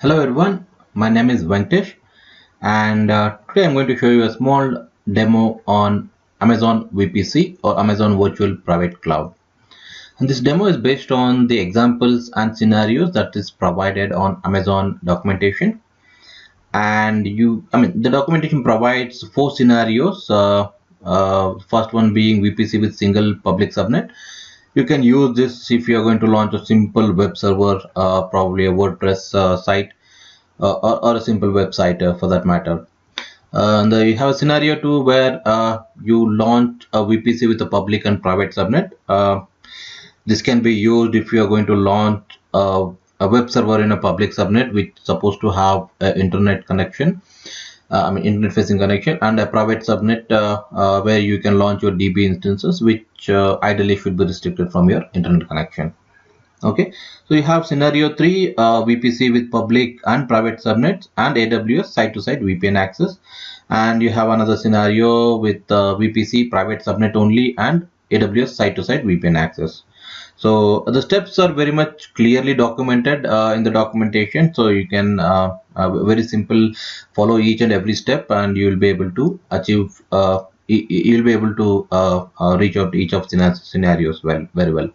Hello everyone, my name is Venkatesh and today I'm going to show you a small demo on Amazon VPC or Amazon Virtual Private Cloud. And this demo is based on the examples and scenarios that is provided on Amazon documentation. And the documentation provides 4 scenarios. First one being VPC with single public subnet. You can use this if you are going to launch a simple web server, probably a WordPress site or a simple website for that matter. And you have a scenario too where you launch a VPC with a public and private subnet. This can be used if you are going to launch a web server in a public subnet which is supposed to have an internet connection, internet facing connection, and a private subnet where you can launch your DB instances, which ideally should be restricted from your internet connection. Okay, so you have scenario 3, VPC with public and private subnets and AWS site-to-site VPN access, and you have another scenario with VPC private subnet only and AWS site-to-site VPN access. So the steps are very much clearly documented in the documentation, so you can very simple follow each and every step, and you will be able to achieve you'll be able to reach out to each of scenarios very well.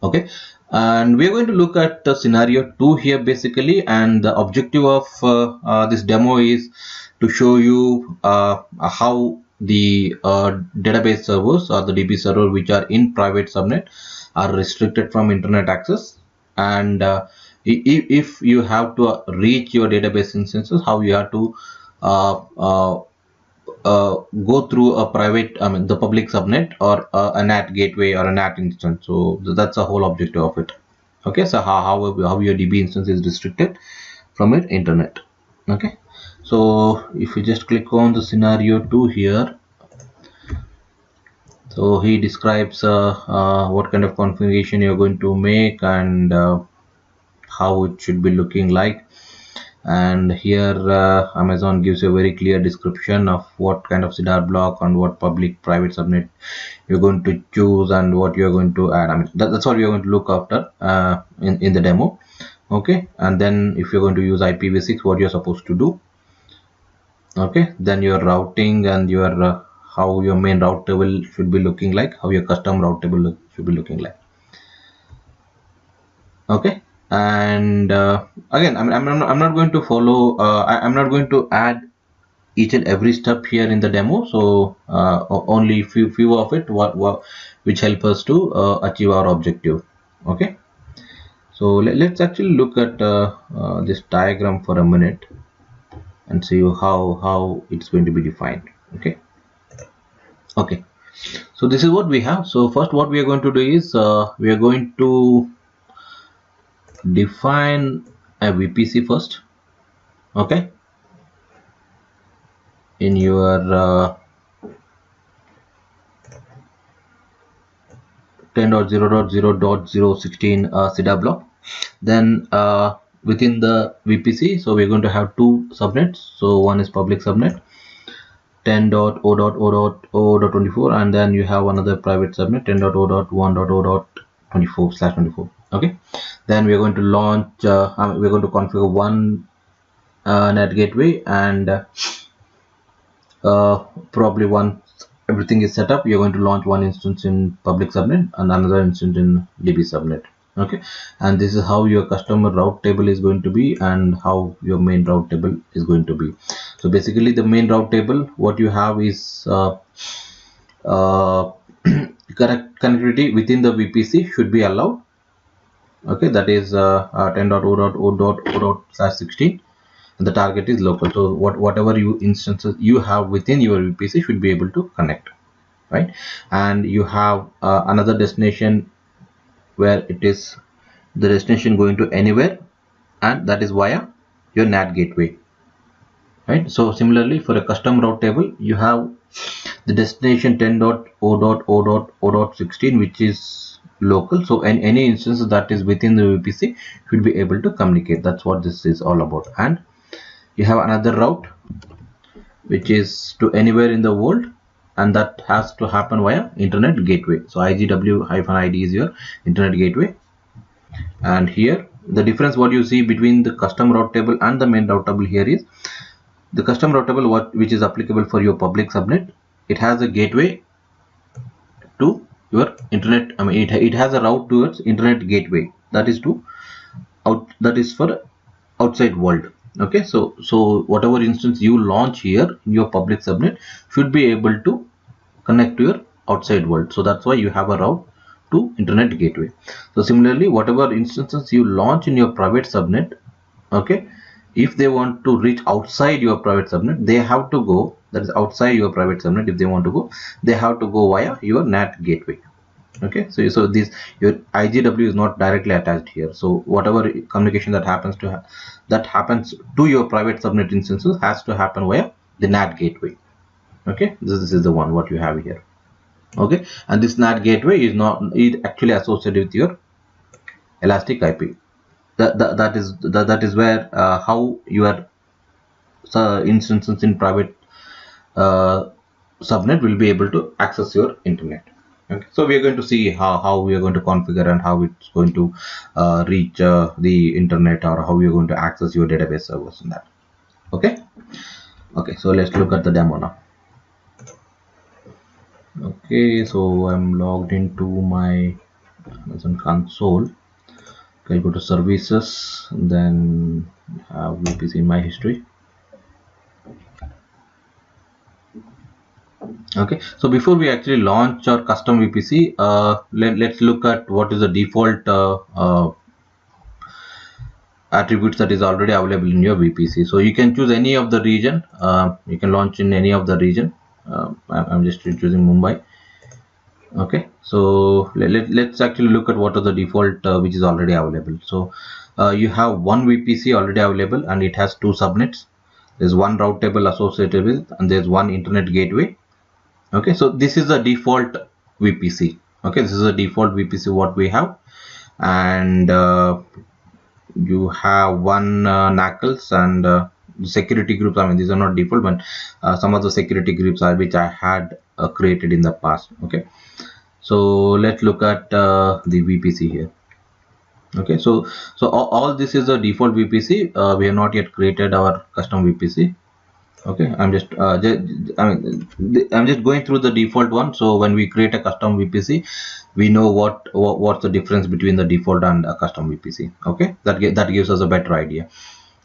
Okay, and we're going to look at scenario 2 here basically, and the objective of this demo is to show you how the database servers or the DB server which are in private subnet are restricted from internet access, and if you have to reach your database instances, how you have to go through a private, the public subnet or a NAT gateway or a NAT instance. So that's the whole objective of it. Okay, so how your DB instance is restricted from your internet. Okay, so if you just click on the scenario 2 here, so he describes what kind of configuration you're going to make and how it should be looking like. And here Amazon gives you a very clear description of what kind of CDR block and what public private subnet you're going to choose and what you're going to add. That's what we're going to look after in the demo. Okay, and then if you're going to use IPv6, what you're supposed to do. Okay, then your routing and your how your main route table should be looking like, how your custom route table should be looking like. Okay, and again, I'm not going to follow. I'm not going to add each and every step here in the demo. So only few of it which help us to achieve our objective. Okay, so let's actually look at this diagram for a minute and see how it's going to be defined. Okay, so this is what we have. So first what we are going to do is we are going to define a VPC first. Okay, in your 10.0.0.016 CDR block. Then within the VPC, so we're going to have 2 subnets. So one is public subnet 10.0.0.0.24, and then you have another private subnet 10.0.1.0.24/24. Okay, then we're going to launch we're going to configure one NAT gateway, and probably once everything is set up, you're going to launch one instance in public subnet and another instance in DB subnet. Okay, and this is how your customer route table is going to be and how your main route table is going to be. So basically the main route table, what you have is correct connectivity within the VPC should be allowed. Okay, that is 10.0.0.0.16. The target is local, so whatever instances you have within your VPC should be able to connect, right? And you have another destination where it is the destination going to anywhere, and that is via your NAT gateway, right? So similarly for a custom route table, you have the destination 10.0.0.0.16, which is local, so any instance that is within the VPC should be able to communicate. That's what this is all about. And you have another route which is to anywhere in the world, and that has to happen via internet gateway. So IGW-ID is your internet gateway, and here the difference what you see between the custom route table and the main route table here is the custom route table which is applicable for your public subnet. It has a gateway to your internet. I mean, it has a route towards internet gateway that is to that is for outside world. Okay, so whatever instance you launch here in your public subnet should be able to connect to your outside world. So that's why you have a route to internet gateway. So similarly, whatever instances you launch in your private subnet, okay, if they want to reach outside your private subnet, they have to go, that is outside your private subnet, if they want to go, they have to go via your NAT gateway. Okay, so this, your IGW is not directly attached here. So whatever communication that happens to your private subnet instances has to happen via the NAT gateway. Okay, this is the one what you have here. Okay, and this NAT gateway is actually associated with your elastic IP. That is where how your instances in private subnet will be able to access your internet. Okay, so we are going to see how we are going to configure and how it's going to reach the internet, or how we are going to access your database servers and that. Okay, so let's look at the demo now. Okay, so I'm logged into my Amazon console. Okay, go to services, and then have VPC in my history. Okay, so before we actually launch our custom VPC, let's look at what is the default attributes that is already available in your VPC. So you can choose any of the region. You can launch in any of the region. I'm just choosing Mumbai. Okay, so let's actually look at what are the default which is already available. So you have one VPC already available, and it has two subnets. There's one route table associated with, and there's one internet gateway. Okay, so this is the default VPC. Okay, this is the default VPC what we have, and you have one knuckles and security groups. I mean, these are not default, but some of the security groups are which I had created in the past. Okay, so let's look at the VPC here. Okay, so all this is the default VPC. We have not yet created our custom VPC. Okay, I'm just I'm just going through the default one. So when we create a custom VPC, we know what's the difference between the default and a custom VPC. Okay, that gives us a better idea.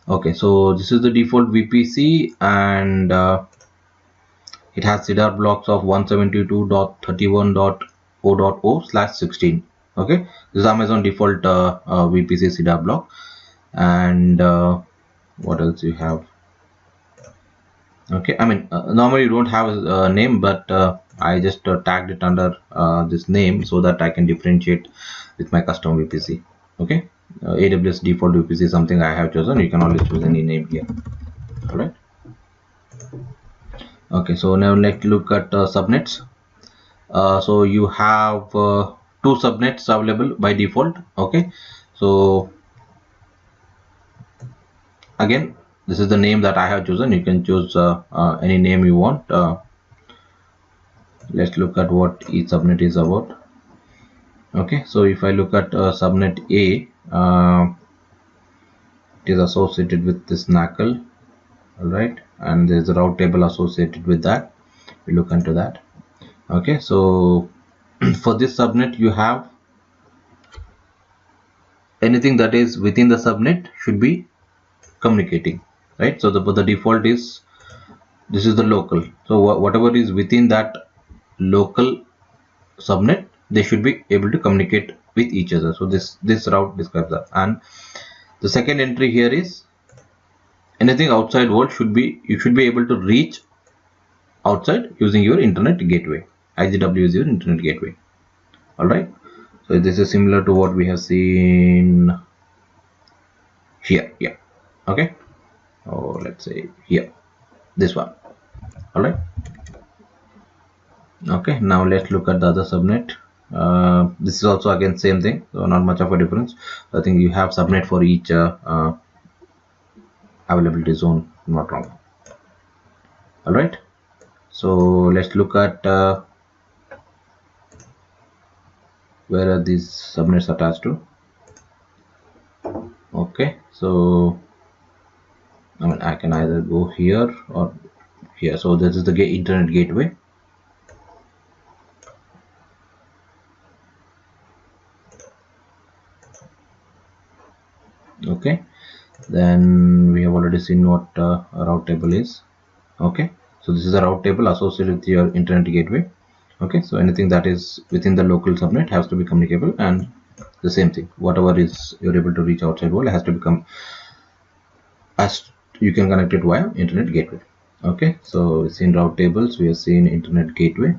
Okay, so this is the default VPC, and it has CDR blocks of 172.31.0.0/16. Okay, this is Amazon default VPC CDR block. And what else you have? Okay, I mean, normally you don't have a name, but I just tagged it under this name so that I can differentiate with my custom VPC. Okay, AWS default VPC is something I have chosen. You can always choose any name here. All right. Okay, so now let's look at subnets. So you have two subnets available by default. Okay, so again, this is the name that I have chosen. You can choose any name you want. Let's look at what each subnet is about. Okay, so if I look at subnet A, it is associated with this knuckle. All right, and there's a route table associated with that. We look into that. Okay, so for this subnet, you have anything that is within the subnet should be communicating, right? So the default is, this is the local. So whatever is within that local subnet, they should be able to communicate with each other. So this route describes that. And the second entry here is anything outside world you should be able to reach outside using your internet gateway. IGW is your internet gateway. All right, so this is similar to what we have seen here. Yeah, okay, or let's say here, this one. All right, okay, now let's look at the other subnet. This is also again same thing, so not much of a difference. I think you have subnet for each availability zone, not wrong. All right, so let's look at where are these subnets attached to. Okay, so I mean I can either go here or here. So this is the internet gateway. Okay, then we have already seen what a route table is. Okay, so this is a route table associated with your internet gateway. Okay, so anything that is within the local subnet has to be communicable, and the same thing, whatever is you're able to reach outside world has to become as you can connect it via internet gateway. Okay, so we've seen route tables, we have seen internet gateway.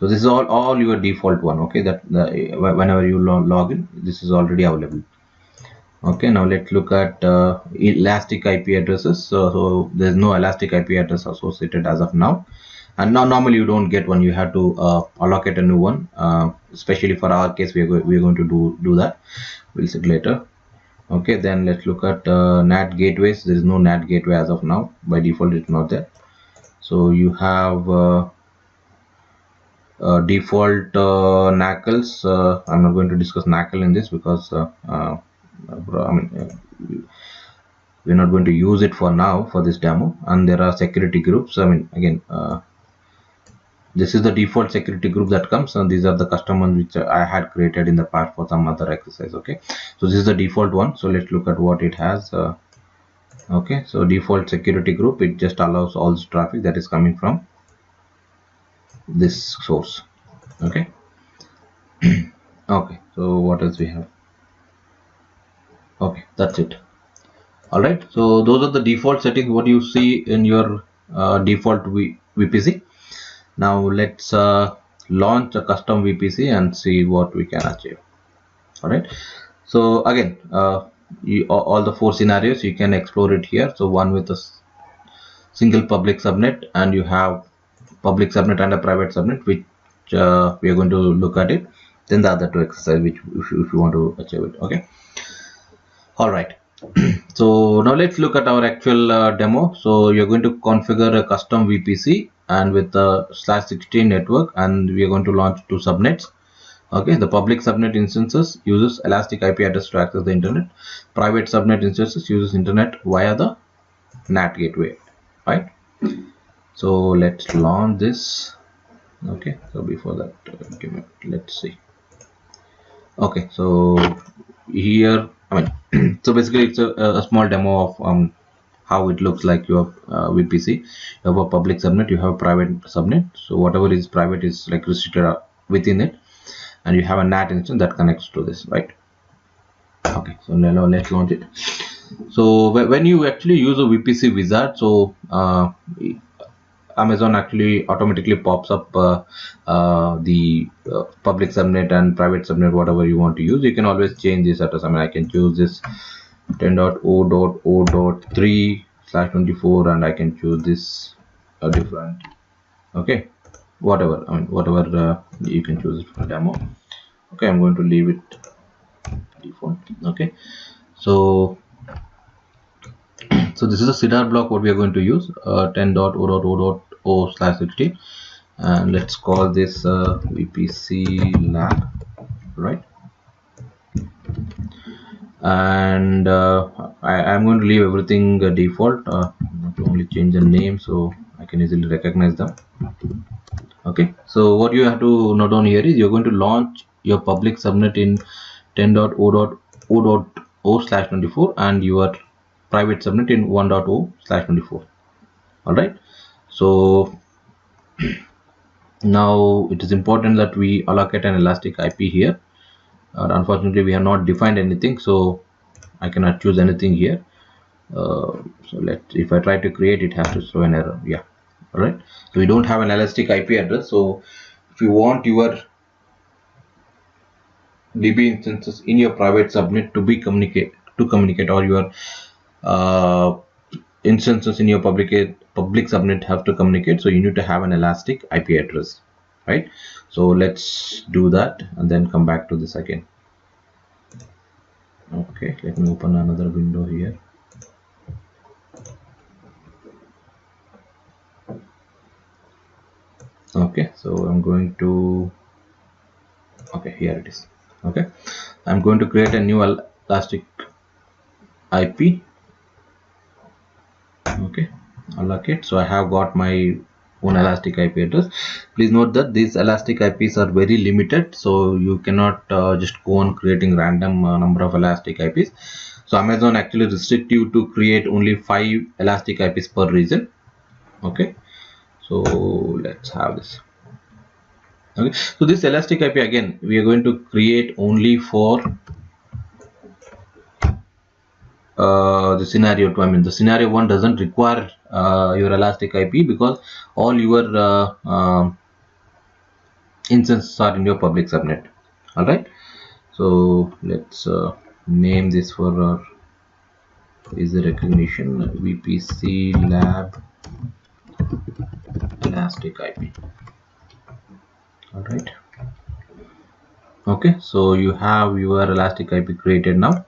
So this is all your default one. Okay, that whenever you log in, this is already available. Okay, now let's look at elastic IP addresses. So there's no elastic IP address associated as of now, and now normally you don't get one. You have to allocate a new one. Especially for our case, we're going to do that. We'll see it later. Okay, then let's look at NAT gateways. There is no NAT gateway as of now. By default, it's not there. So you have default NACLs. I'm not going to discuss NACL in this because I mean we're not going to use it for now for this demo. And there are security groups. I mean, again, this is the default security group that comes, and these are the custom ones which I had created in the past for some other exercise. Okay, so this is the default one. So let's look at what it has. Okay, so default security group, it just allows all this traffic that is coming from this source. Okay. Okay, so what else we have? Okay, that's it. All right, so those are the default settings what you see in your default VPC. Now let's launch a custom VPC and see what we can achieve. All right, so again, all the four scenarios you can explore it here. So one with a single public subnet, and you have public subnet and a private subnet, which we are going to look at it. Then the other two exercise, which if you want to achieve it. Okay. All right. So now let's look at our actual demo. So you're going to configure a custom VPC and with the /16 network, and we are going to launch two subnets. Okay, the public subnet instances uses elastic IP address to access the internet. Private subnet instances uses internet via the NAT gateway, right? So let's launch this. Okay, so before that, let's see. Okay, so here, I mean, so basically it's a small demo of how it looks like your VPC. You have a public subnet, you have a private subnet. So whatever is private is like restricted within it, and you have a NAT instance that connects to this, right? Okay, so now let's launch it. So when you actually use a VPC wizard, so Amazon actually automatically pops up the public subnet and private subnet, whatever you want to use. You can always change this address. I mean, I can choose this 10.0.0.3/24, and I can choose this different. Okay, whatever. I mean, whatever you can choose it for demo. Okay, I'm going to leave it default. Okay, so this is a CIDR block what we are going to use, 10.0.0.0/16, and let's call this VPC lab, right? And I'm going to leave everything default. Not to only change the name so I can easily recognize them. Okay, so what you have to note down here is you're going to launch your public subnet in 10.0.0.0/24 and your private subnet in 1.0/24. All right, so now it is important that we allocate an elastic IP here. Unfortunately, we have not defined anything, so I cannot choose anything here. So if I try to create, it has to throw an error. Yeah, all right. So we don't have an elastic IP address. So if you want your DB instances in your private subnet to communicate, or your uh, instances in your public subnet have to communicate, so you need to have an elastic IP address, right? So let's do that and then come back to this again. Okay, let me open another window here. Okay, so I'm going to, okay, here it is. Okay, I'm going to create a new elastic IP. Okay, allocate. So I have got my own elastic IP address. Please note that these elastic IPs are very limited, so you cannot just go on creating random number of elastic IPs. So Amazon actually restrict you to create only 5 elastic IPs per region. Okay, so let's have this. Okay, so this elastic IP again we are going to create only for the scenario 2. I mean the scenario 1 doesn't require your elastic IP because all your instances are in your public subnet. All right, so let's name this for our user recognition VPC lab elastic IP. All right, okay, so you have your elastic IP created now.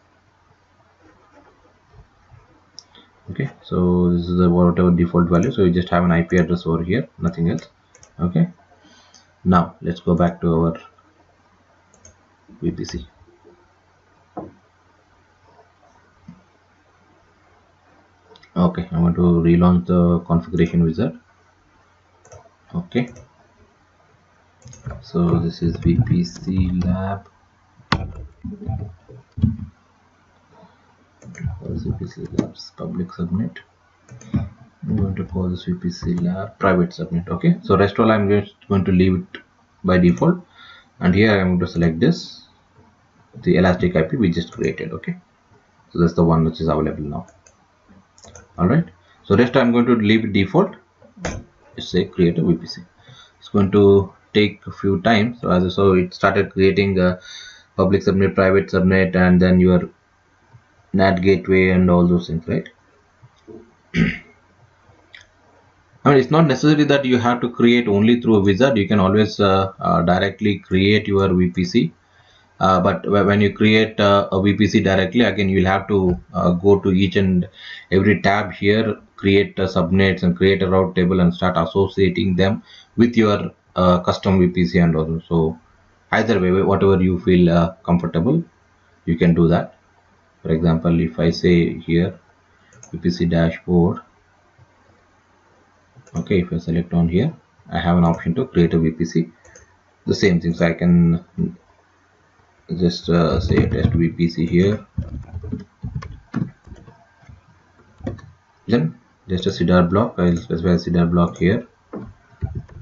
Okay, so this is the whatever default value, so you just have an IP address over here, nothing else. Okay, now let's go back to our VPC. Okay, I want to relaunch the configuration wizard. Okay, so this is VPC lab. VPC labs public subnet. I'm going to call this VPC lab private subnet. Okay, so rest all I'm just going to leave it by default, and here I'm going to select this, the elastic IP we just created. Okay, so that's the one which is available now. All right, so rest I'm going to leave it default. Just say create a VPC. It's going to take a few times. So as you saw, it started creating a public subnet, private subnet, and then your NAT gateway and all those things, right? I mean, it's not necessary that you have to create only through a wizard. You can always directly create your VPC. But when you create a VPC directly, again, you'll have to go to each and every tab here, create subnets and create a route table and start associating them with your custom VPC and all. So either way, whatever you feel comfortable, you can do that. For example, if I say here VPC dashboard, okay, if I select on here, I have an option to create a VPC. The same thing, so I can just say test VPC here, then just a CDR block. I'll specify a CDR block here,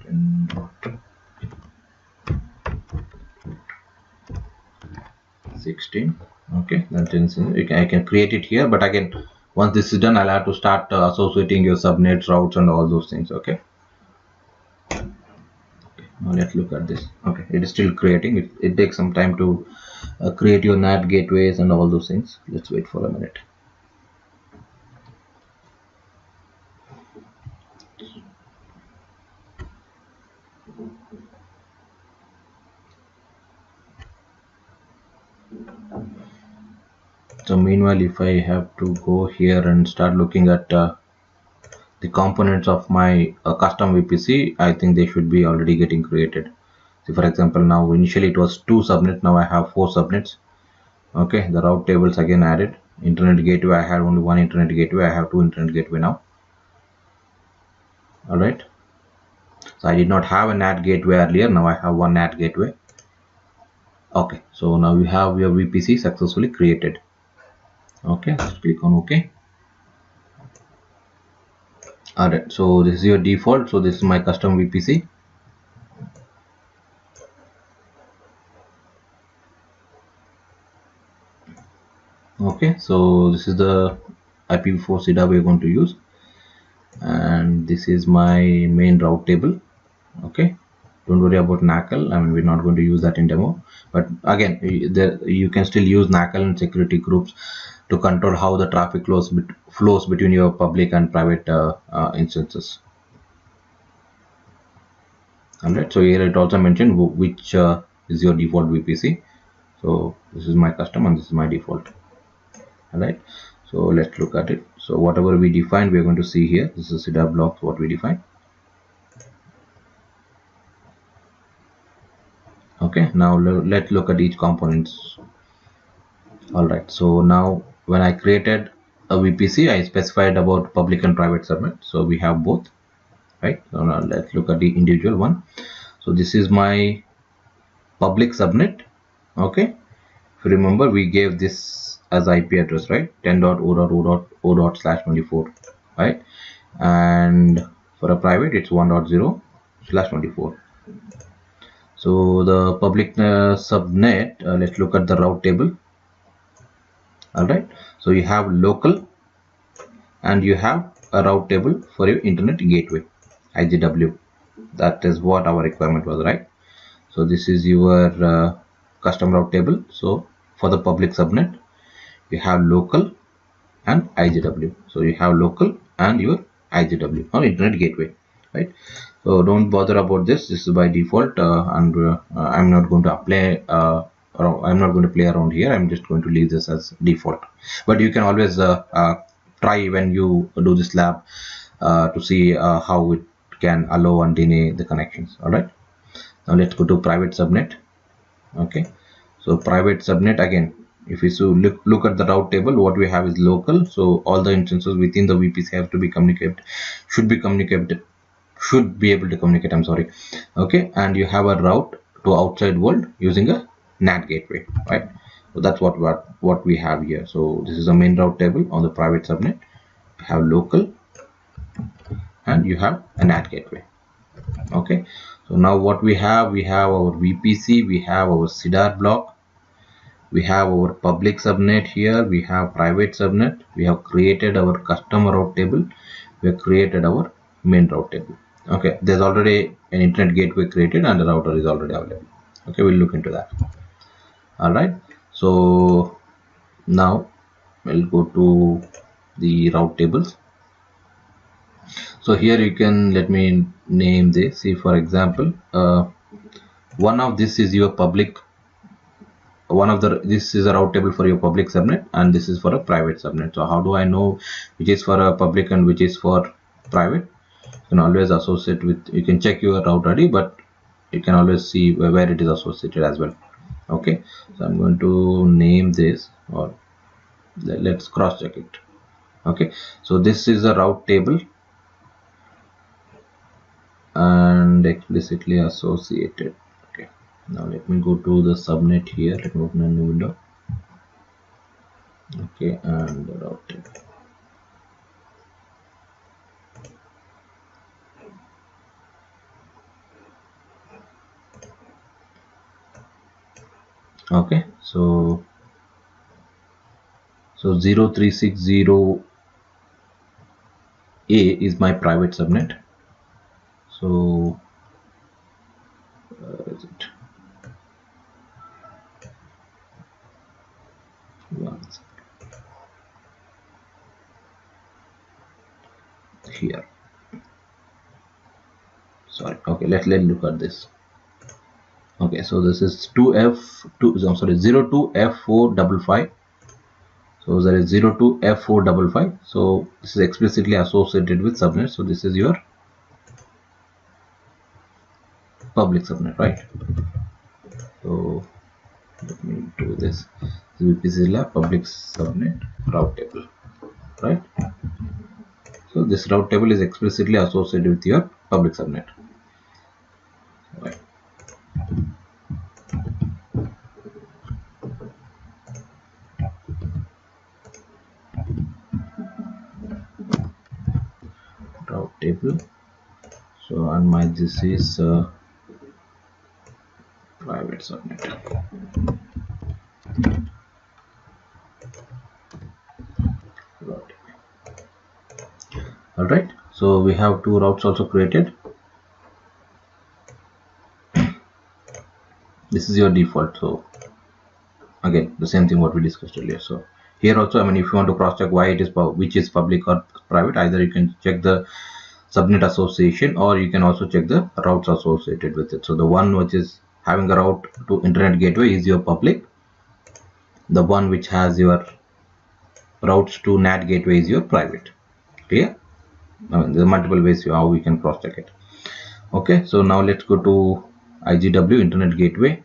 10.16. okay, then I can create it here, but again, once this is done, I'll have to start associating your subnets, routes, and all those things. Okay, now let's look at this. Okay, it is still creating. It takes some time to create your NAT gateways and all those things. Let's wait for a minute. So meanwhile, if I have to go here and start looking at the components of my custom VPC, I think they should be already getting created. So for example, now initially it was 2 subnets, now I have 4 subnets. Okay, the route tables again added. Internet gateway, I had only 1 internet gateway, I have 2 internet gateway now. All right, so I did not have a NAT gateway earlier, now I have 1 NAT gateway. Okay, so now you have your VPC successfully created. Okay, let's click on OK. Alright, so this is your default. So this is my custom VPC. Okay, so this is the IPv4 CIDA we're going to use, and this is my main route table. Okay, don't worry about NACL. I mean, we're not going to use that in demo, but again, you can still use NACL and security groups to control how the traffic flows between your public and private instances. Alright, so here it also mentioned which is your default VPC. So this is my custom and this is my default. Alright, so let's look at it. So whatever we defined, we are going to see here. This is CIDR blocks what we defined. Okay, now let's look at each components. Alright, so now when I created a VPC, I specified about public and private subnet. So we have both, right? So now let's look at the individual one. So this is my public subnet. Okay, if you remember, we gave this as IP address, right? 10.0.0.0/24, right? And for a private, it's 1.0/24. So the public subnet, let's look at the route table. All right, so you have local and you have a route table for your internet gateway, IGW. That is what our requirement was, right? So this is your custom route table. So for the public subnet, you have local and IGW. So you have local and your IGW or internet gateway, right? So don't bother about this. This is by default, and I'm not going to apply. I'm not going to play around here. I'm just going to leave this as default. But you can always try when you do this lab to see how it can allow and deny the connections. All right. Now let's go to private subnet. Okay, so private subnet, again, if we look at the route table, what we have is local. So all the instances within the VPC have to be communicated, should be able to communicate, I'm sorry. Okay, and you have a route to outside world using a NAT gateway, right? So that's what we have here. So this is the main route table on the private subnet. You have local and you have a NAT gateway. Okay, so now what we have our VPC, we have our CIDR block, we have our public subnet here, we have private subnet, we have created our custom route table, we have created our main route table. Okay, there's already an internet gateway created and the router is already available. Okay, we'll look into that. All right, so now we'll go to the route tables. So here you can, let me name this. See, for example, one of this is your public, this is a route table for your public subnet, and this is for a private subnet. So how do I know which is for a public and which is for private? You can always associate with, you can check your route ID, but you can always see where it is associated as well. Okay, so I'm going to name this, or let's cross check it. Okay, so this is a route table and explicitly associated. Okay, now let me go to the subnet here. Let me open a new window. Okay, and the route table. Okay, so 0360A is my private subnet. So where is it? Here, sorry. Okay, let's look at this. Okay, so this is 02F455. so there is 02F455. so this is explicitly associated with subnet. So this is your public subnet, right? So let me do this. VPC lab public subnet route table, right? So this route table is explicitly associated with your public subnet, right? Route table. So and my this is private subnet. All right, so we have two routes also created. This is your default. So again, the same thing what we discussed earlier. So here also, I mean, if you want to cross check why it is which is public or private, either you can check the subnet association or you can also check the routes associated with it. So the one which is having a route to internet gateway is your public. The one which has your routes to NAT gateway is your private. Clear? I mean, there are multiple ways how we can cross check it. Okay, so now let's go to IGW internet gateway.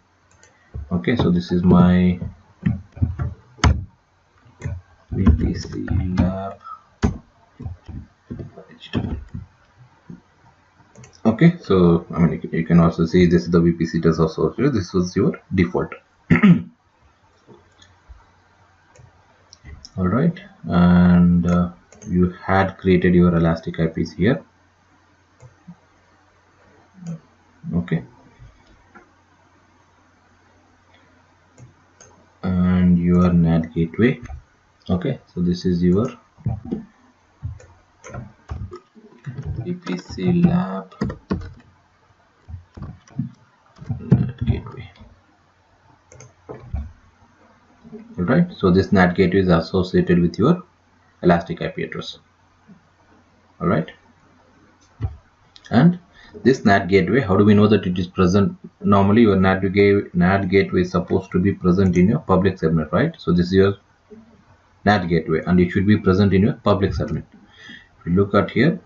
Okay, so this is my VPC lab. Okay, so I mean you can also see this is the VPC does also. This was your default. All right, and you had created your elastic IPs here. Okay, and your NAT gateway. Okay, so this is your VPC lab NAT gateway. All right, so this NAT gateway is associated with your elastic IP address. All right, and this NAT gateway, how do we know that it is present? Normally your NAT gateway is supposed to be present in your public subnet, right? So this is your NAT gateway and it should be present in your public subnet. If you look at here,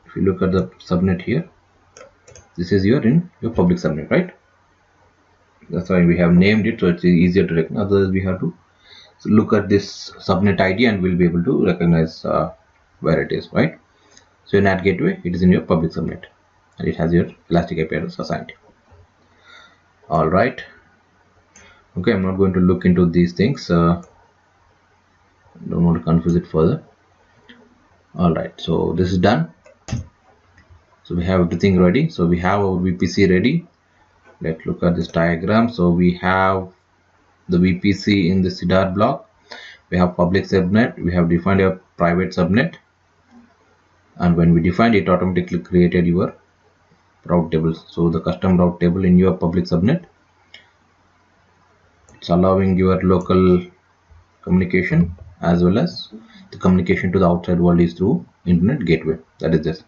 if you look at the subnet here, this is in your public subnet, right? That's why we have named it, so it's easier to recognize. Otherwise we have to look at this subnet ID and we'll be able to recognize where it is, right? So your NAT gateway, it is in your public subnet and it has your elastic IP address assigned. All right, okay, I'm not going to look into these things, don't want to confuse it further. All right, so this is done. So we have everything ready. So we have our VPC ready. Let's look at this diagram. So we have the VPC in the CDR block. We have public subnet. We have defined a private subnet, and when we defined it, automatically created your route tables. So the custom route table in your public subnet, it's allowing your local communication as well as the communication to the outside world is through internet gateway. That is this.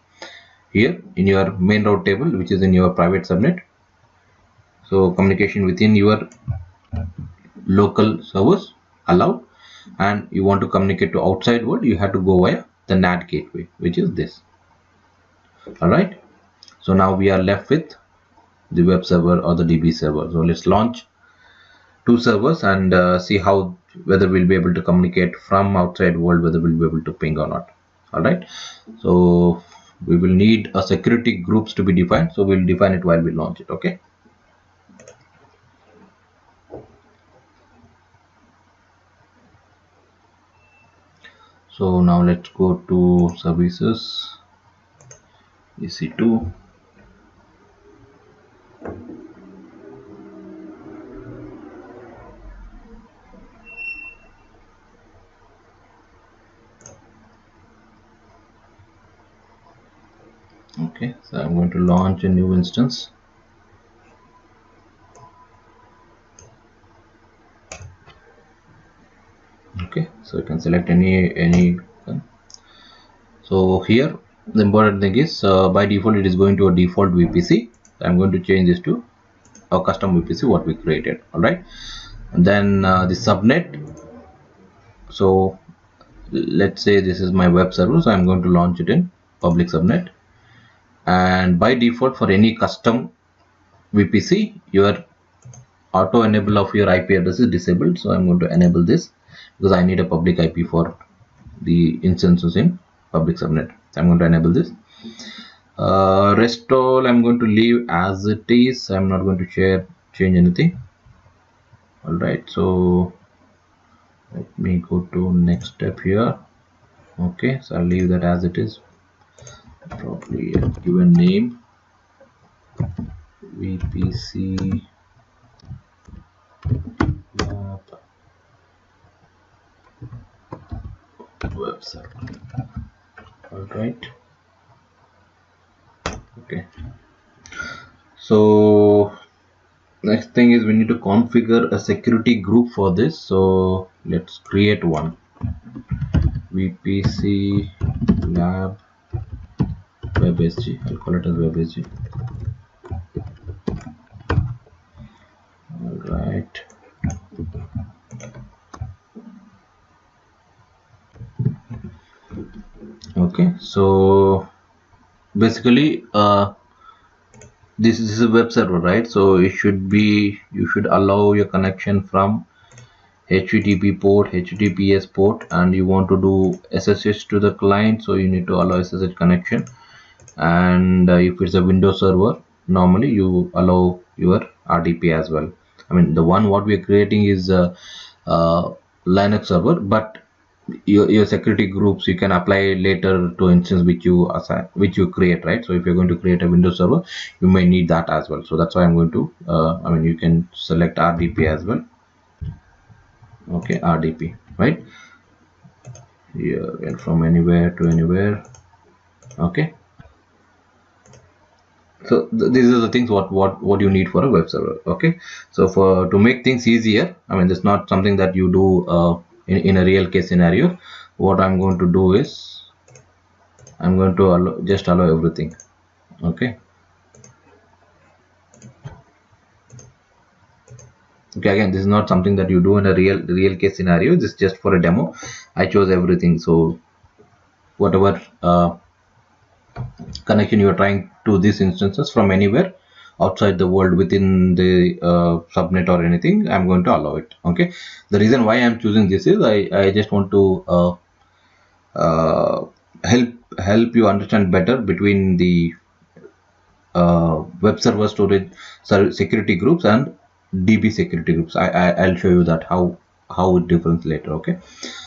Here in your main route table, which is in your private subnet, so communication within your local servers allowed, and you want to communicate to outside world, you have to go via the NAT gateway, which is this. All right, so now we are left with the web server or the DB server. So let's launch two servers and see whether we'll be able to communicate from outside world, whether we'll be able to ping or not. All right, so we will need a security groups to be defined, so we'll define it while we launch it. Okay, so now let's go to services, EC2. Okay, so I'm going to launch a new instance. Okay, so you can select any. So here the important thing is by default it is going to a default VPC. I'm going to change this to a custom VPC what we created. All right, and then the subnet. So let's say this is my web server, so I'm going to launch it in public subnet, and by default for any custom VPC your auto enable of your IP address is disabled. So I'm going to enable this because I need a public IP for the instances in public subnet. So I'm going to enable this. Rest all I'm going to leave as it is. I'm not going to change anything. All right, so let me go to next step here. Okay, so I'll leave that as it is. Probably give a name, VPC lab web server. All right, okay, so next thing is we need to configure a security group for this. So let's create one, VPC lab WebSG. I'll call it as WebSG. All right, okay, so basically this is a web server, right? So it should be, you should allow your connection from HTTP port, HTTPS port, and you want to do SSH to the client, so you need to allow SSH connection. And if it's a Windows server, normally you allow your RDP as well. I mean, the one what we are creating is a Linux server, but your security groups you can apply later to instance which you assign, which you create, right? So if you're going to create a Windows server, you may need that as well. So that's why I'm going to I mean, you can select RDP as well. Okay, RDP, right? Here, and from anywhere to anywhere. Okay, so these are the things what you need for a web server. Okay, so for to make things easier, I mean, it's not something that you do in a real case scenario. What I'm going to do is I'm going to just allow everything. Okay, again, this is not something that you do in a real case scenario. This is just for a demo. I chose everything, so whatever connection you are trying to these instances from anywhere outside the world within the subnet or anything, I'm going to allow it. Okay, the reason why I'm choosing this is I just want to uh, help you understand better between the web server storage security groups and DB security groups. I'll show you that how it differs later. Okay,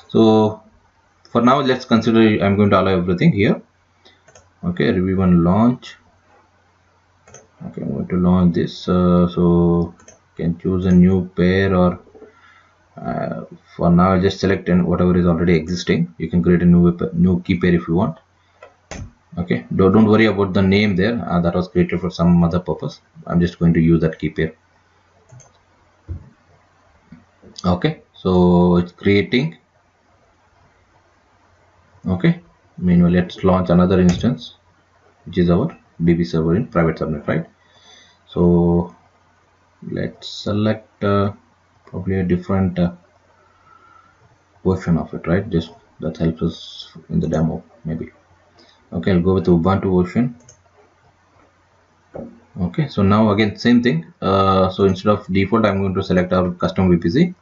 so for now let's consider I'm going to allow everything here. Okay, review and launch. Okay, I'm going to launch this. So you can choose a new pair, or for now just select whatever is already existing. You can create a new key pair if you want. Okay, don't worry about the name there. That was created for some other purpose. I'm just going to use that key pair. Okay, so it's creating. Okay, meanwhile let's launch another instance, which is our DB server in private subnet, right? So let's select probably a different version of it, right? Just that helps us in the demo maybe. Okay, I'll go with the Ubuntu version. Okay, so now again same thing. So instead of default, I'm going to select our custom VPC.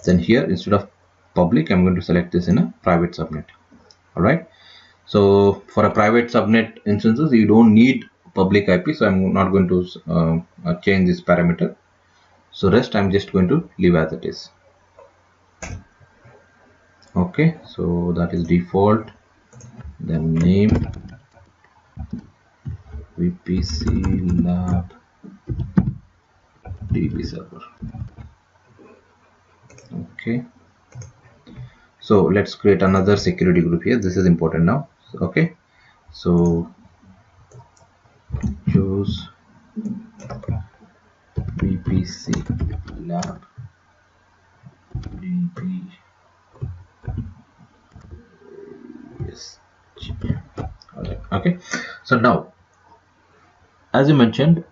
Then here, instead of public, I'm going to select this in a private subnet. All right, so for a private subnet instances, you don't need public IP, so I'm not going to change this parameter. So rest I'm just going to leave as it is. Okay, so that is default. Then name VPC lab DB server. Okay, so let's create another security group here. This is important now. Okay, so choose VPC lab DB. Yes. All right. Okay, so now as you mentioned,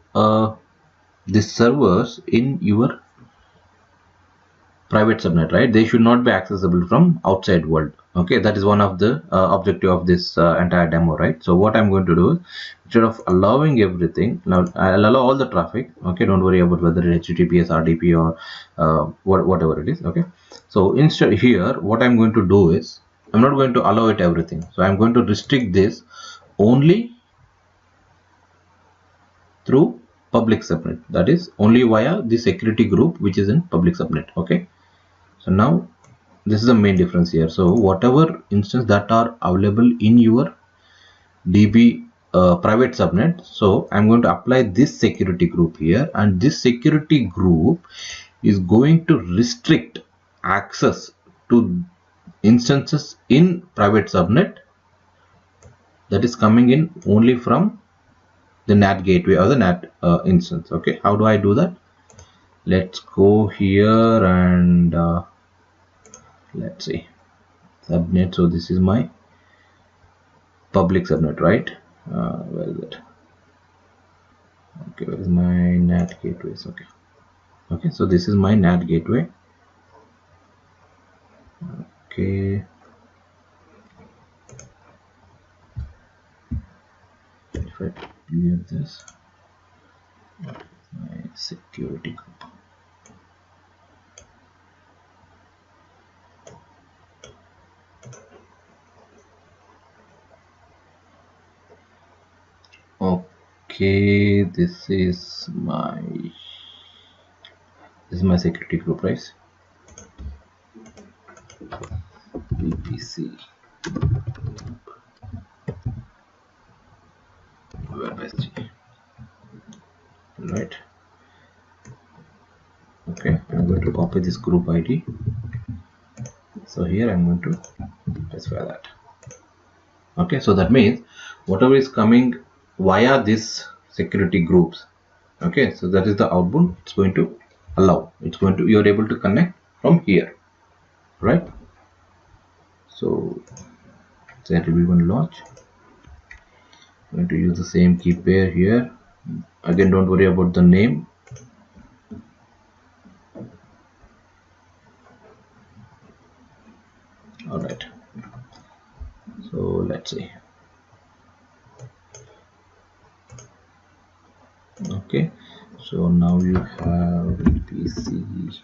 these servers in your private subnet, right? They should not be accessible from outside world. Okay, that is one of the objective of this entire demo, right? So what I'm going to do is, instead of allowing everything, now I'll allow all the traffic. Okay, don't worry about whether it's HTTPS, RDP, or whatever it is. Okay, so instead here, what I'm going to do is, I'm not going to allow it everything. So I'm going to restrict this only through public subnet. That is only via the security group which is in public subnet. Okay, so now this is the main difference here. So whatever instance that are available in your DB private subnet, so I'm going to apply this security group here, and this security group is going to restrict access to instances in private subnet that is coming in only from the NAT gateway or the NAT instance. Okay, how do I do that? Let's go here and let's see subnet. So this is my public subnet, right? Where is it? Okay, where is my NAT gateways? Okay, so this is my NAT gateway. Okay, if I clear this, my security group. Okay, this is my security group, right? VPC WebSG, right? Okay, I'm going to copy this group ID. So here I'm going to specify that. Okay, so that means whatever is coming via this security groups, okay, so that is the outbound. It's going to allow, it's going to, you're able to connect from here, right? So that will be one launch. I'm going to use the same key pair here. Again, don't worry about the name. All right, so let's see. Okay, so now you have VPC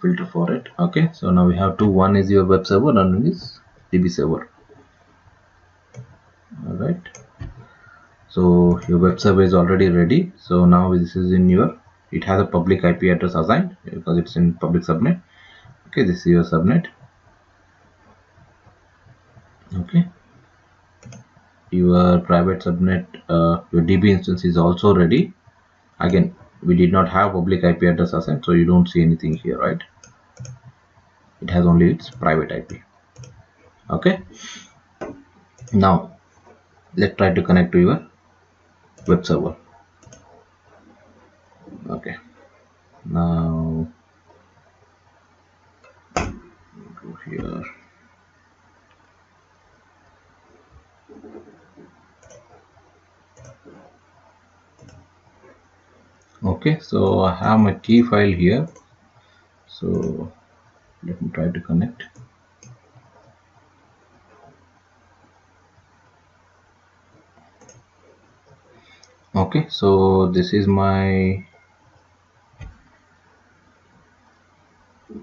filter for it. Okay, so now we have two. One is your web server and one is DB server. All right, so your web server is already ready. So now this is in your, it has a public IP address assigned because it's in public subnet. Okay, this is your subnet. Okay, your private subnet, your DB instance is also ready. Again, we did not have public IP address assigned, so you don't see anything here, right? It has only its private IP. Okay, now let's try to connect to your web server. Okay, now go here. Okay, so I have my key file here, so let me try to connect. Okay, so this is my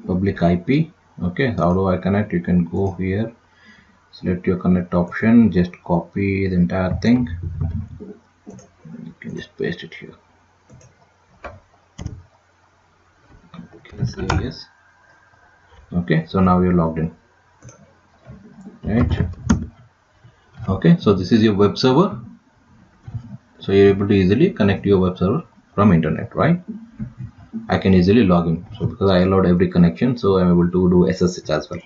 public IP. Okay, how do I connect? You can go here, select your connect option, just copy the entire thing, you can just paste it here. Okay, say yes. Okay, so now you're logged in, right? Okay, so this is your web server, so you're able to easily connect your web server from internet, right? I can easily log in, so because I allowed every connection, so I'm able to do SSH as well,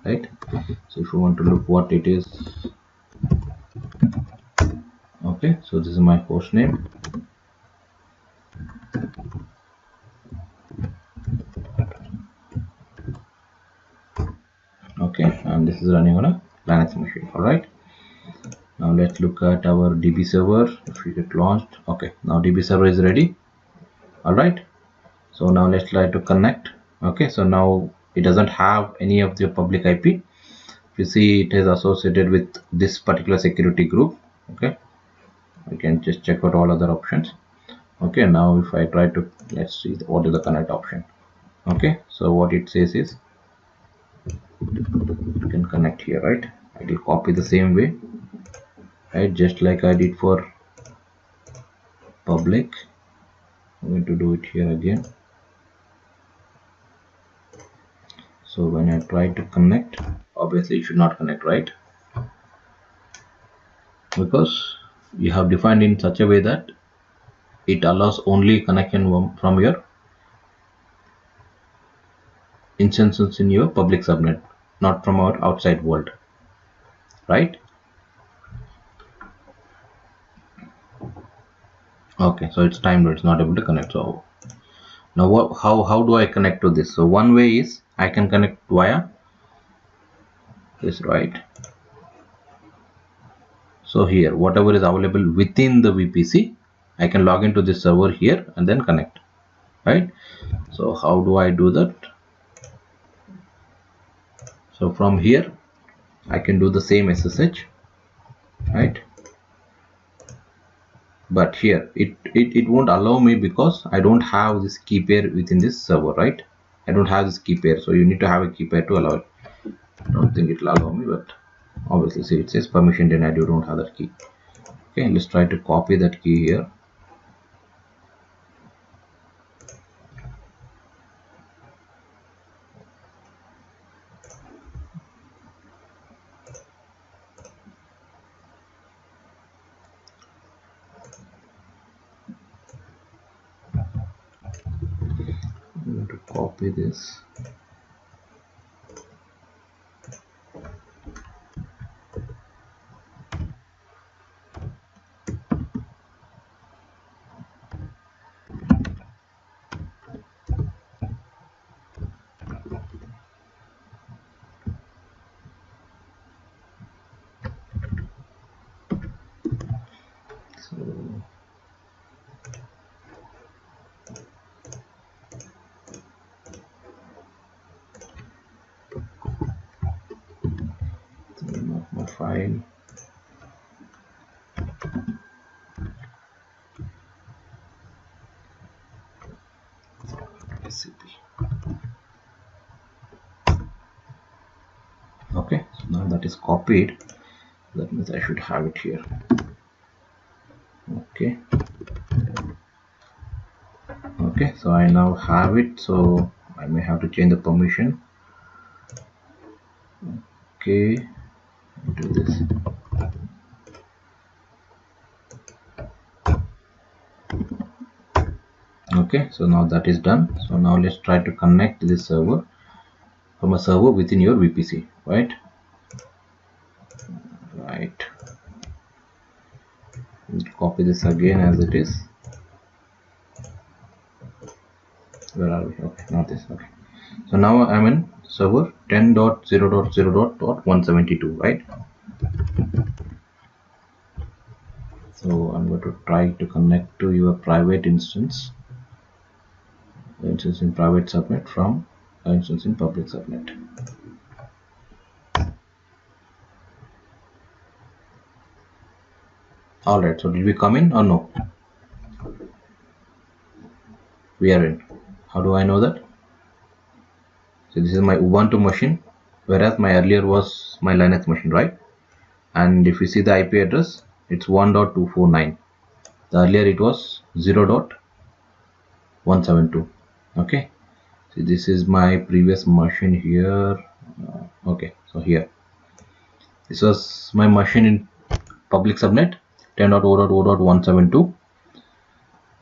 right? So if you want to look what it is, okay, so this is my host name. Okay, and this is running on a Linux machine. All right, now let's look at our DB server. If we get launched, okay, now DB server is ready. All right, so now let's try to connect. Okay, so now it doesn't have any of the public IP. You see it is associated with this particular security group. Okay, we can just check out all other options. Okay, now if I try to, let's see what is the connect option. Okay, so what it says is you can connect here, right? I will copy the same way, right, just like I did for public. I'm going to do it here again. So when I try to connect, obviously you should not connect, right? Because you have defined in such a way that it allows only connection from your instances in your public subnet, not from our outside world, right? Okay, so it's timed, it's not able to connect. So now how do I connect to this? So one way is I can connect via this, right? So here whatever is available within the VPC, I can log into this server here and then connect, right? So how do I do that? So from here I can do the same SSH, right? But here it won't allow me because I don't have this key pair within this server, right? I don't have this key pair, so you need to have a key pair to allow it. I don't think it will allow me, but obviously see it says permission denied, you don't have that key. Okay, let's try to copy that key here. I'm going to copy this. So name of my file. SCP. Okay, so now that is copied. That means I should have it here. Okay. Okay, so I now have it. So I may have to change the permission. Okay, do this. Okay, so now that is done. So now let's try to connect this server from a server within your VPC, right? Right. Copy this again as it is. Where are we? Okay, not this. Okay. So now I'm in server 10.0.0.172, right? So I'm going to try to connect to your private instance in private subnet from instance in public subnet. Alright, so did we come in or no? We are in. How do I know that? So this is my Ubuntu machine, whereas my earlier was my Linux machine, right? And if you see the IP address, it's 1.249. The earlier it was 0.172. Okay, so this is my previous machine here. Okay, so here this was my machine in public subnet 10.0.0.172,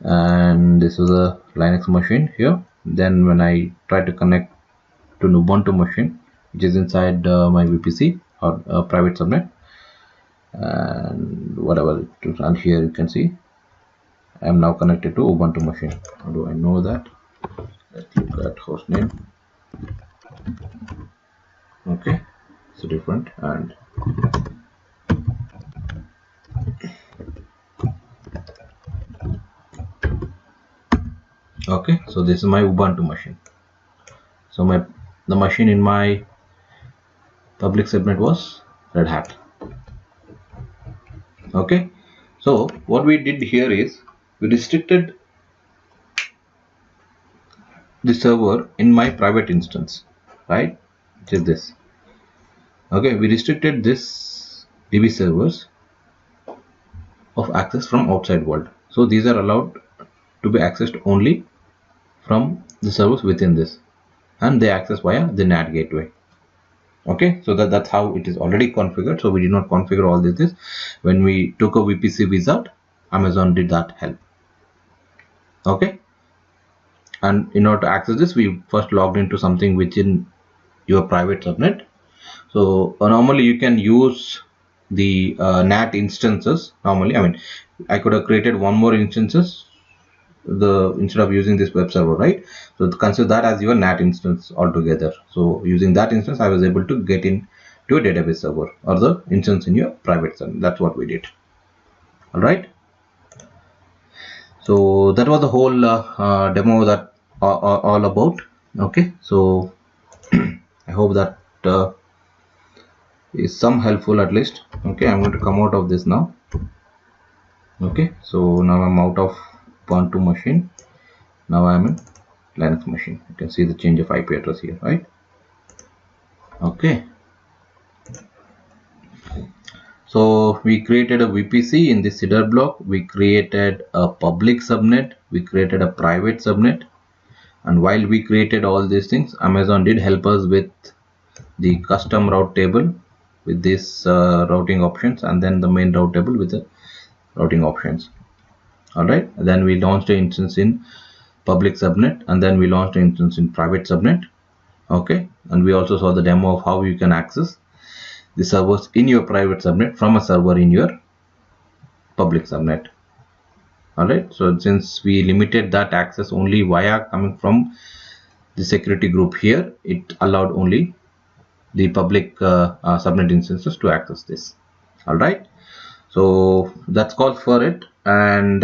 and this was a Linux machine here. Then when I try to connect to an Ubuntu machine, which is inside my VPC or private subnet, and whatever to run here, you can see I am now connected to Ubuntu machine. How do I know that? Let's look at hostname. Okay, it's different. And okay, so this is my Ubuntu machine. So the machine in my public subnet was Red Hat. Okay, so what we did here is we restricted the server in my private instance, right, which is this. Okay, we restricted this DB servers of access from outside world. So these are allowed to be accessed only from the servers within this, and they access via the NAT gateway. Okay, so that's how it is already configured. So we did not configure all this. When we took a VPC wizard, Amazon did that help. Okay, and in order to access this, we first logged into something within your private subnet. So normally you can use the NAT instances. Normally, I mean, I could have created one more instances instead of using this web server, right? So consider that as your NAT instance altogether. So using that instance, I was able to get in to a database server or the instance in your private server. That's what we did. All right. So that was the whole demo that all about. Okay. So I hope that is some helpful at least. Okay, I'm going to come out of this now. Okay, so now I'm out of Ubuntu machine. Now I'm in Linux machine. You can see the change of IP address here, right? Okay, So we created a VPC in this header block. We created a public subnet. We created a private subnet. And while we created all these things, Amazon did help us with the custom route table with this routing options, and then the main route table with the routing options. All right. Then we launched an instance in public subnet, and then we launched an instance in private subnet. Okay. And we also saw the demo of how you can access the servers in your private subnet from a server in your public subnet. All right. So since we limited that access only via coming from the security group here, it allowed only the public subnet instances to access this. All right. So that's all for it, and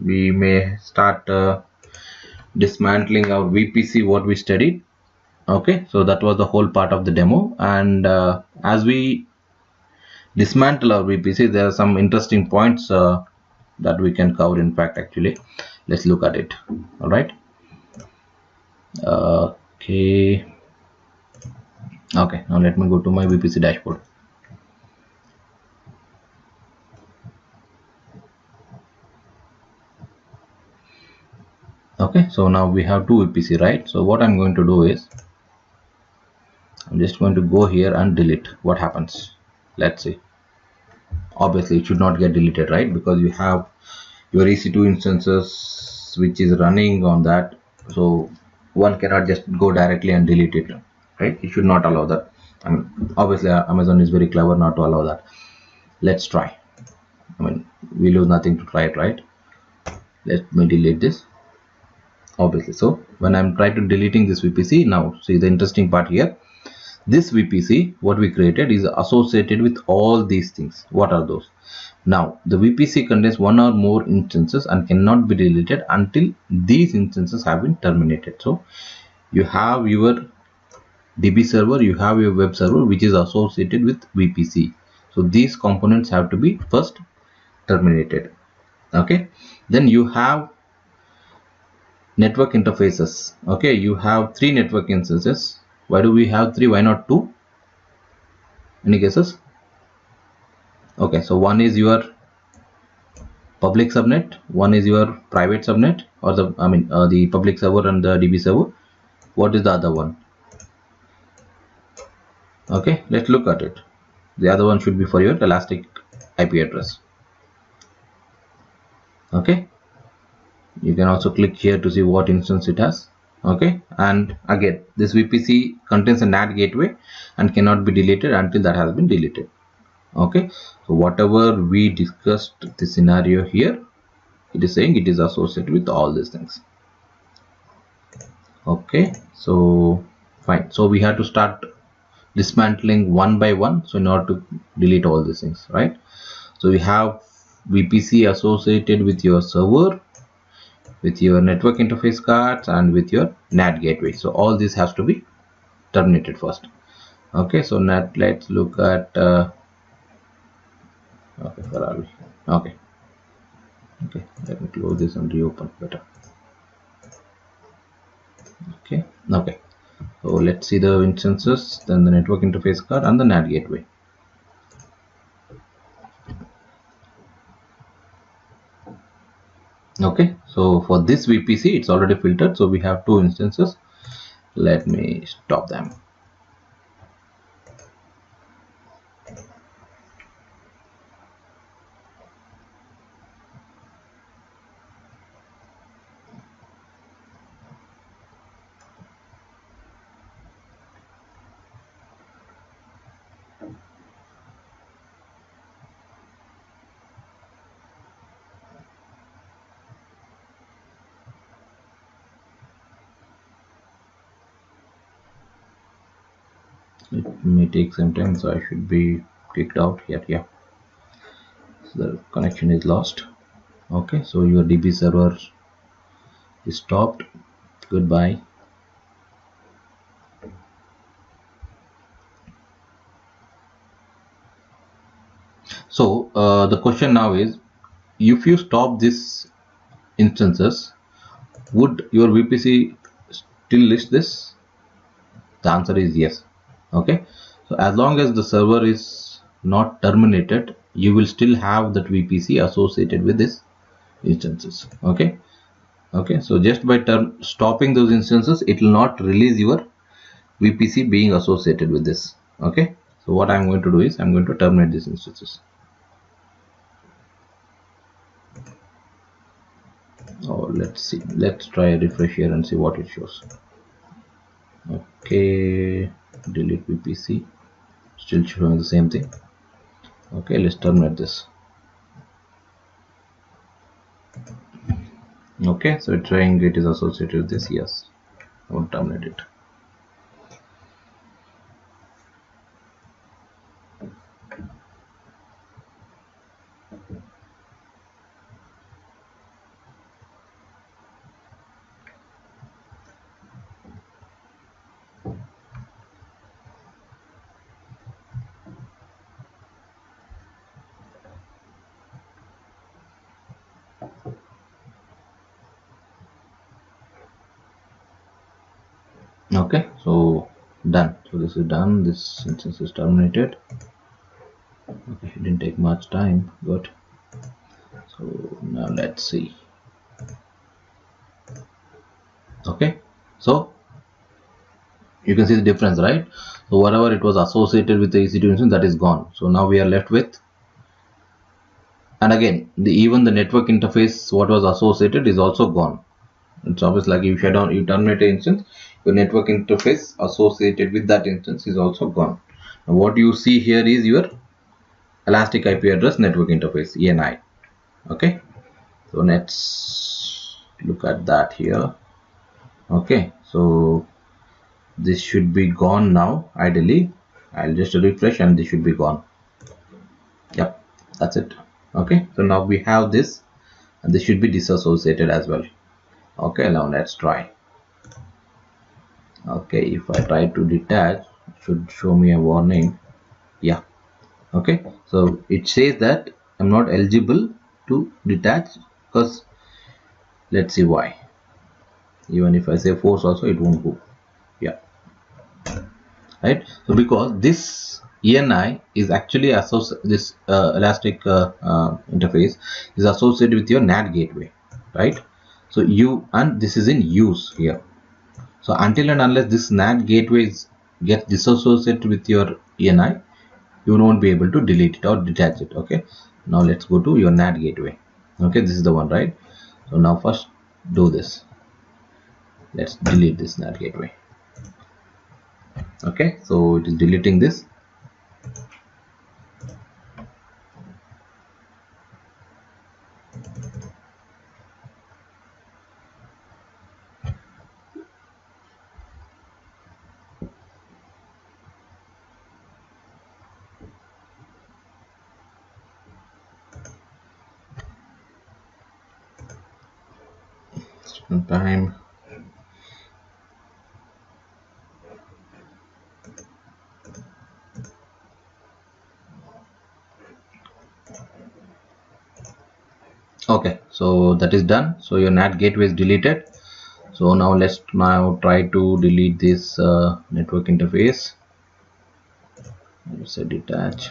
we may start dismantling our VPC what we studied. Okay, so that was the whole part of the demo, and as we dismantle our VPC, there are some interesting points that we can cover. In fact, actually, let's look at it. All right. Okay. Okay, now let me go to my VPC dashboard. Okay, so now we have two VPC, right? So what I'm going to do is I'm just going to go here and delete. What happens? Let's see. Obviously it should not get deleted, right? Because you have your EC2 instances which is running on that, so one cannot just go directly and delete it, right? You should not allow that. I mean, obviously Amazon is very clever not to allow that. Let's try. I mean, we lose nothing to try it, right? Let me delete this. Obviously, so when I'm trying to deleting this VPC, now see the interesting part here. This VPC what we created is associated with all these things. What are those? Now the VPC contains one or more instances and cannot be deleted until these instances have been terminated. So you have your DB server, you have your web server which is associated with VPC. So these components have to be first terminated. Okay, then you have network interfaces. Okay, you have 3 network instances. Why do we have 3? Why not 2? Any guesses? Okay, so one is your public subnet, one is your private subnet, or the public server and the DB server. What is the other one? Okay, let's look at it. The other one should be for your elastic IP address. Okay, you can also click here to see what instance it has. Okay, and again this VPC contains a NAT gateway and cannot be deleted until that has been deleted. Okay, so whatever we discussed the scenario here, it is saying it is associated with all these things. Okay, so fine. So we have to start dismantling one by one, so in order to delete all these things, right? So we have VPC associated with your server, with your network interface cards, and with your NAT gateway. So all this has to be terminated first. Okay, so let's look at okay, where are we? Okay, let me close this and reopen better. Okay, so let's see the instances, then the network interface card and the NAT gateway. Okay, so for this VPC it's already filtered, so we have 2 instances. Let me stop them. It may take some time, so I should be kicked out here. Yeah, so the connection is lost. Okay, so your DB server is stopped. Goodbye. So the question now is, if you stop these instances, would your VPC still list this? The answer is yes. Okay, so as long as the server is not terminated, you will still have that VPC associated with this instances. Okay. So just by stopping those instances, it will not release your VPC being associated with this. Okay. So what I'm going to do is I'm going to terminate these instances. Oh, let's see. Let's try a refresh here and see what it shows. Okay, delete VPC. Still showing the same thing. Okay, let's terminate this. Okay, so it's showing it is associated with this. Yes, I will terminate it. Okay, so done. So this is done. This instance is terminated. Okay, it didn't take much time. Good. So now let's see. Okay, so you can see the difference, right? So whatever it was associated with the EC2 instance, that is gone. So now we are left with, and again, even the network interface what was associated is also gone. It's always like if you shut down, you terminate an instance, your network interface associated with that instance is also gone. Now what you see here is your elastic IP address network interface, ENI. Okay, so let's look at that here. Okay, so this should be gone now. Ideally, I'll just refresh and this should be gone. Yep, that's it. Okay, so now we have this, and this should be disassociated as well. Okay, now let's try. Okay, if I try to detach, it should show me a warning. Yeah. Okay, so it says that I'm not eligible to detach because let's see why. Even if I say force also, it won't go. Yeah, right. So because this ENI is actually this elastic interface is associated with your NAT gateway, right? So and this is in use here. So until and unless this NAT gateway gets disassociated with your ENI, you won't be able to delete it or detach it. Okay, now let's go to your NAT gateway. Okay, this is the one, right? So now first do this. Let's delete this NAT gateway. Okay, so it is deleting this. Time. Okay, so that is done. So your NAT gateway is deleted. So now let's try to delete this network interface. Let's say detach.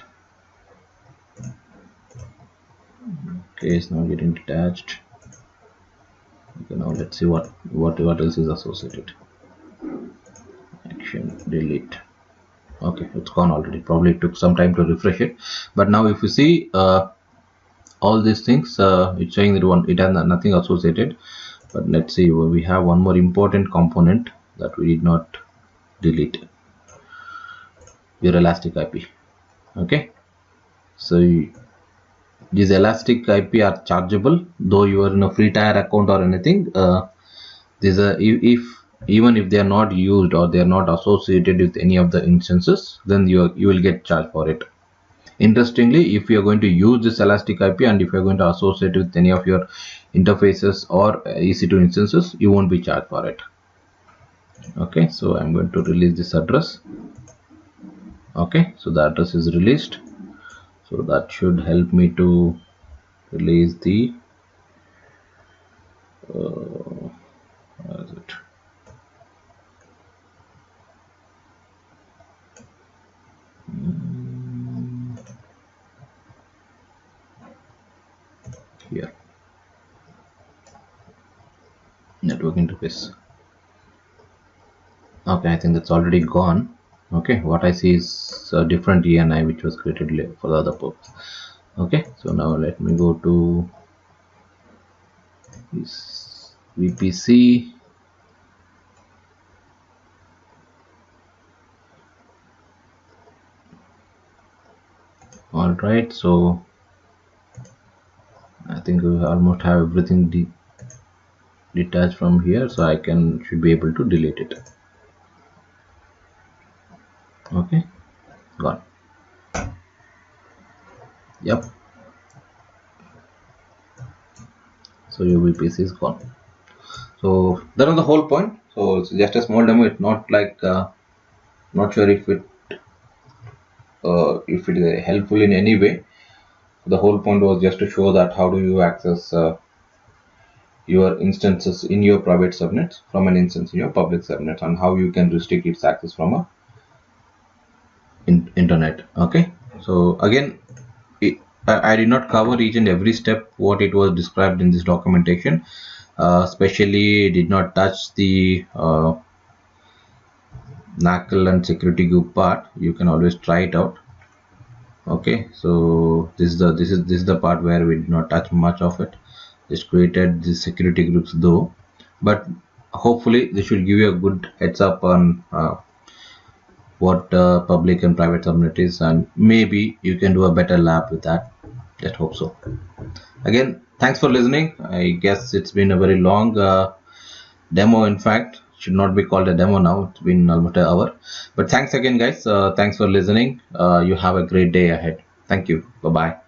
Okay, it's now getting detached. Okay, now let's see what else is associated. Action delete. Okay, it's gone already. Probably took some time to refresh it, but now if you see all these things, it's saying that it has nothing associated. But let's see, we have one more important component that we did not delete, your elastic IP. Okay, so these elastic IP are chargeable, though you are in a free tier account or anything. These are even if they are not used or they are not associated with any of the instances, then you will get charged for it. Interestingly, if you are going to use this elastic IP and if you are going to associate with any of your interfaces or EC2 instances, you won't be charged for it. Okay, so I'm going to release this address. Okay, so the address is released, so that should help me to release the where is it? here. Network interface. Okay, I think that's already gone. Okay, what I see is a different ENI which was created for the other purpose. Okay, so now let me go to this VPC. All right, so I think we almost have everything detached from here, so I should be able to delete it. Okay, gone. Yep. So your VPC is gone. So that was the whole point. So it's just a small demo. It's not like not sure if it is helpful in any way. The whole point was just to show that how do you access your instances in your private subnets from an instance in your public subnet, and how you can restrict its access from a internet. Okay, so again, I did not cover each and every step what it was described in this documentation. Especially did not touch the NACL and security group part. You can always try it out. Okay, so this is the part where we did not touch much of it. Just created the security groups though, but hopefully this should give you a good heads up on what public and private subnet is, and maybe you can do a better lab with that. Just hope so. Again, thanks for listening. I guess it's been a very long demo. In fact, should not be called a demo now. It's been almost an hour. But thanks again, guys. Thanks for listening. You have a great day ahead. Thank you. Bye bye.